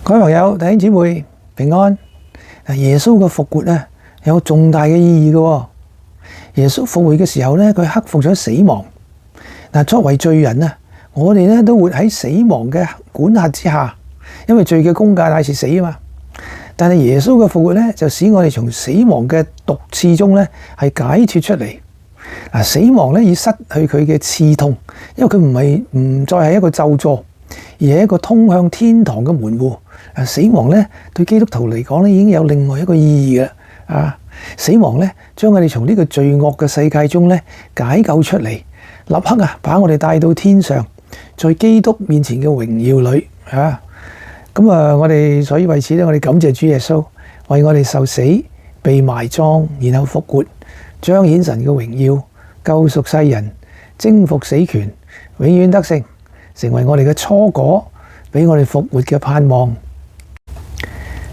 各位朋友、弟兄姊妹平安。耶穌嘅復活咧有重大嘅意義嘅。耶穌復活嘅時候咧，佢克服咗死亡。作為罪人啊，我哋咧都活喺死亡嘅管轄之下，因為罪嘅工價乃是死啊嘛。但係耶穌嘅復活咧，就使我哋從死亡嘅毒刺中咧係解脫出嚟。死亡咧已失去佢嘅刺痛，因為佢唔再係一個咒詛，而係一個通向天堂嘅門戶。死亡咧對基督徒嚟講咧已經有另外一個意義啦。死亡咧將我哋從呢個罪惡嘅世界中咧解救出嚟，立刻把我哋帶到天上，在基督面前嘅榮耀裏。我哋所以為此咧，我哋感謝主耶穌為我哋受死、被埋葬，然後復活，彰顯神嘅榮耀，救贖世人，征服死權，永遠得勝，成為我哋嘅初果，俾我哋復活嘅盼望。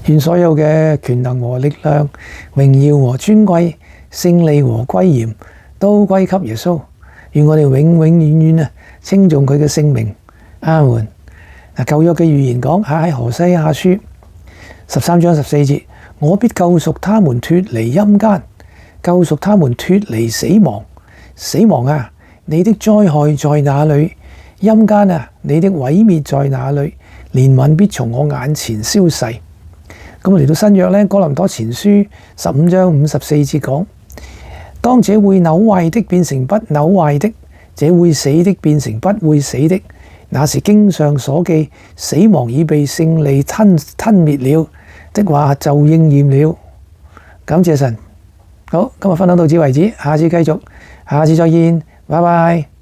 願所有嘅權能和力量、榮耀和尊貴、勝利和歸嚴都歸給耶穌。願我哋永永遠遠稱頌佢嘅聖名。阿門。舊約嘅預言講喺何西阿書13章14節，我必救贖他們脫離陰間，救贖他們脫離死亡。死亡啊，你的災害在哪裏？陰間啊，你的毀滅在哪裏？憐憫必從我眼前消逝。咁嚟到新約咧，哥林多前書15章54節講，當這會朽壞的變成不朽壞的，這會死的變成不會死的，那是經上所記，死亡已被勝利吞滅了的話就應驗了。感謝神。好，今日分享到此為止，下次繼續，下次再見，拜拜。